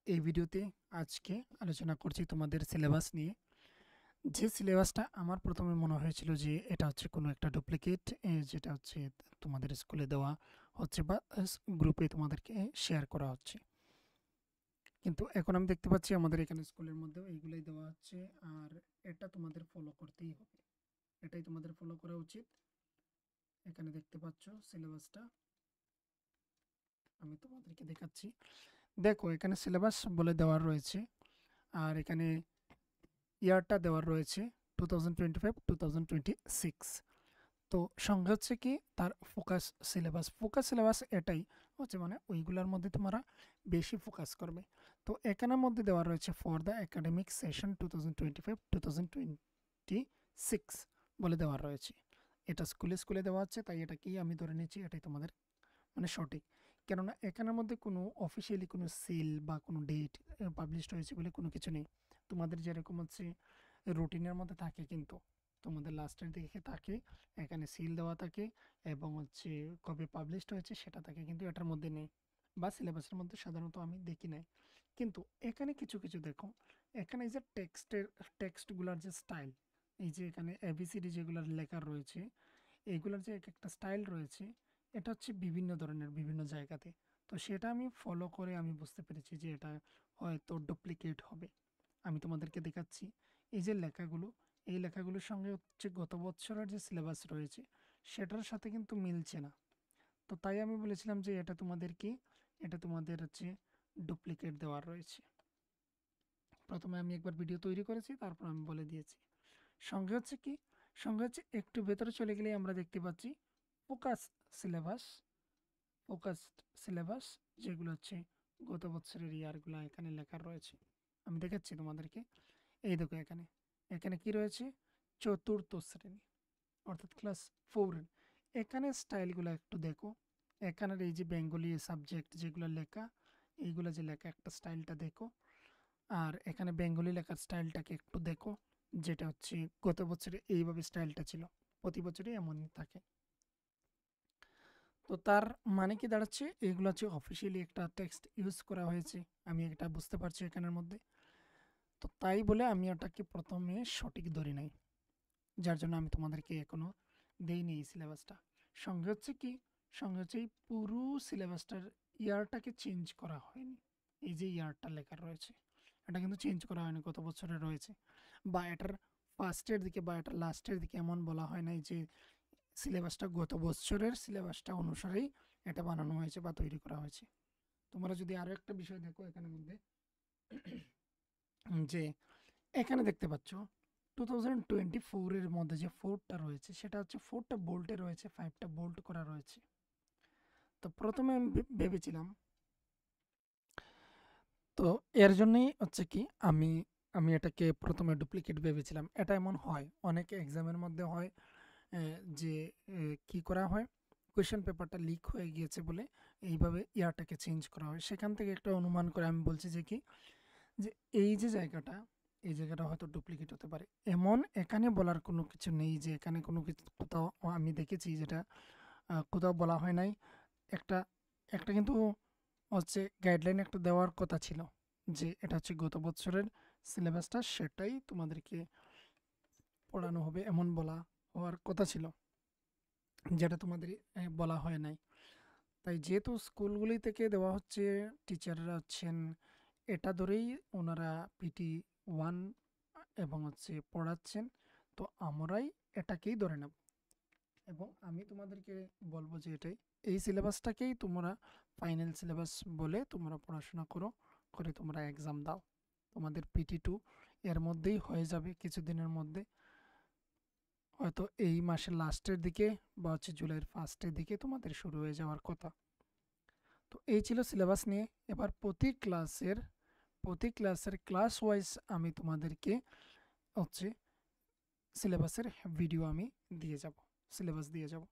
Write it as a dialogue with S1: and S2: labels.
S1: এই ভিডিওতে আজকে আলোচনা করছি তোমাদের সিলেবাস নিয়ে। যে সিলেবাসটা আমার প্রথমে মনে হয়েছিল যে এটা হচ্ছে কোনো একটা ডুপ্লিকেট, যেটা হচ্ছে তোমাদের স্কুলে দেওয়া হচ্ছে বা গ্রুপে তোমাদেরকে শেয়ার করা হচ্ছে। কিন্তু এখন আমি দেখতে পাচ্ছি আমাদের এখানে স্কুলের মধ্যেও এইগুলাই দেওয়া হচ্ছে, আর এটা তোমাদের ফলো করতেই হবে। এটাই তোমাদের ফলো করা উচিত। এখানে দেখতে পাচ্ছ সিলেবাসটা, আমি তোমাদেরকে দেখাচ্ছি। দেখো, এখানে সিলেবাস বলে দেওয়া রয়েছে, আর এখানে ইয়ারটা দেওয়া রয়েছে 2025-2026। তো সঙ্গে হচ্ছে কি তার ফোকাস সিলেবাস এটাই হচ্ছে, মানে ওইগুলোর মধ্যে তোমরা বেশি ফোকাস করবে। তো এখানের মধ্যে দেওয়া রয়েছে ফর দ্য একাডেমিক সেশন 2025-2026 বলে দেওয়া রয়েছে। এটা স্কুলে স্কুলে দেওয়া হচ্ছে, তাই এটা কি আমি ধরে নিচ্ছি এটাই তোমাদের মানে সঠিক। কেননা এখানের মধ্যে কোনো অফিসিয়ালি কোনো সিল বা কোনো ডেট পাবলিশড হয়েছে বলে কোনো কিছু নেই। তোমাদের যেরকম হচ্ছে রুটিনের মধ্যে থাকে, কিন্তু তোমাদের লাস্টের দিকে থাকে, এখানে সিল দেওয়া থাকে এবং হচ্ছে কবে পাবলিশড হয়েছে সেটা থাকে, কিন্তু এটার মধ্যে নেই বা সিলেবাসের মধ্যে সাধারণত আমি দেখি নাই। কিন্তু এখানে কিছু কিছু দেখো, এখানে এই যে টেক্সটগুলোর যে স্টাইল, এই যে এখানে এবিসিডি যেগুলোর লেখা রয়েছে, এইগুলোর যে এক একটা স্টাইল রয়েছে, এটা হচ্ছে বিভিন্ন ধরনের বিভিন্ন জায়গাতে। তো সেটা আমি ফলো করে আমি বুঝতে পেরেছি যে এটা হয়তো ডুপ্লিকেট হবে। আমি তোমাদেরকে দেখাচ্ছি। এই যে লেখাগুলো, এই লেখাগুলোর সঙ্গে হচ্ছে গত বছরের যে সিলেবাস রয়েছে সেটার সাথে কিন্তু মিলছে না। তো তাই আমি বলেছিলাম যে এটা তোমাদের কি, এটা তোমাদের হচ্ছে ডুপ্লিকেট দেওয়ার রয়েছে। প্রথমে আমি একবার ভিডিও তৈরি করেছি, তারপর আমি বলে দিয়েছি। সঙ্গে হচ্ছে কি, সঙ্গে হচ্ছে একটু ভেতরে চলে গেলে আমরা দেখতে পাচ্ছি ফোকাস সিলেবাস। ফোকাসড সিলেবাস যেগুলো হচ্ছে গত বছরের ইয়ারগুলো এখানে লেখা রয়েছে। আমি দেখাচ্ছি তোমাদেরকে। এই দেখো, এখানে এখানে কি রয়েছে, চতুর্থ শ্রেণী অর্থাৎ ক্লাস 4। এখানে স্টাইলগুলো একটু দেখো। এখানের এই যে বেঙ্গলি সাবজেক্ট যেগুলো লেখা, এইগুলো যে লেখা একটা স্টাইলটা দেখো। আর এখানে বেঙ্গলি লেখার স্টাইলটাকে একটু দেখো, যেটা হচ্ছে গত বছরে এইভাবে স্টাইলটা ছিল, প্রতি বছরই এমনই থাকে। তো তার মানে কি দাঁড়াচ্ছে, এগুলো হচ্ছে অফিসিয়ালি একটা টেক্সট ইউজ করা হয়েছে, আমি এটা বুঝতে পারছি এখানের মধ্যে। তো তাই বলে আমি ওটাকে প্রথমে সঠিক ধরি নাই, যার জন্য আমি তোমাদেরকে এখনো দেইনি এই সিলেবাসটা। সঙ্গে হচ্ছে কি, সঙ্গে হচ্ছে এই পুরো সিলেবাসটার ইয়ারটাকে চেঞ্জ করা হয়নি। এই যে ইয়ারটা লেখা রয়েছে, এটা কিন্তু চেঞ্জ করা হয়নি, গত বছরে রয়েছে। বা এটার ফার্স্টের দিকে বা এটার লাস্টের দিকে এমন বলা হয় নাই যে সিলেবাসটা গত বছরের সিলেবাসটা অনুসারেই এটা বানানো হয়েছে বা তৈরি করা হয়েছে। তোমরা যদি আরো একটা বিষয় দেখো এখানের মধ্যে, যে এখানে দেখতে পাচ্ছ 2024-এর মধ্যে যে 4টা রয়েছে সেটা হচ্ছে 4টা বোল্টে রয়েছে, 5টা বোল্ট করা রয়েছে। তো প্রথমে আমি ভেবেছিলাম, তো এর জন্যই হচ্ছে কি আমি আমি এটাকে প্রথমে ডুপ্লিকেট ভেবেছিলাম। এটা এমন হয় অনেক এক্সামের মধ্যে হয়, যে কি করা হয়, কোয়েশ্চেন পেপারটা লিক হয়ে গিয়েছে বলে এইভাবে ইয়ারটাকে চেঞ্জ করা হয়। সেখান থেকে একটা অনুমান করে আমি বলছি যে কি, যে এই যে জায়গাটা, এই জায়গাটা হয়তো ডুপ্লিকেট হতে পারে। এমন এখানে বলার কোনো কিছু নেই যে এখানে কোনো কিছু কোথাও আমি দেখেছি যেটা কোথাও বলা হয় নাই। একটা একটা কিন্তু হচ্ছে গাইডলাইন একটা দেওয়ার কথা ছিল, যে এটা হচ্ছে গত বছরের সিলেবাসটা, সেটাই তোমাদেরকে পড়ানো হবে এমন বলা হওয়ার কথা ছিল, যেটা তোমাদের বলা হয় নাই। তাই যেহেতু স্কুলগুলি থেকে দেওয়া হচ্ছে, টিচাররা হচ্ছেন এটা ধরেই ওনারা PT1 এবং হচ্ছে পড়াচ্ছেন, তো আমরাই এটাকেই ধরে নেব। এবং আমি তোমাদেরকে বলবো যে এটাই, এই সিলেবাসটাকেই তোমরা ফাইনাল সিলেবাস বলে তোমরা পড়াশোনা করো, করে তোমরা এক্সাম দাও। তোমাদের PT2 এর মধ্যেই হয়ে যাবে কিছুদিনের মধ্যে, হয়তো এই মাসের লাস্টের দিকে বা হচ্ছে জুলাইয়ের ফার্স্টের দিকে তোমাদের শুরু হয়ে যাওয়ার কথা। তো এই ছিল সিলেবাস নিয়ে। এবার প্রতি ক্লাসের ক্লাস ওয়াইজ আমি তোমাদেরকে হচ্ছে সিলেবাসের ভিডিও আমি দিয়ে যাব, সিলেবাস দিয়ে যাব।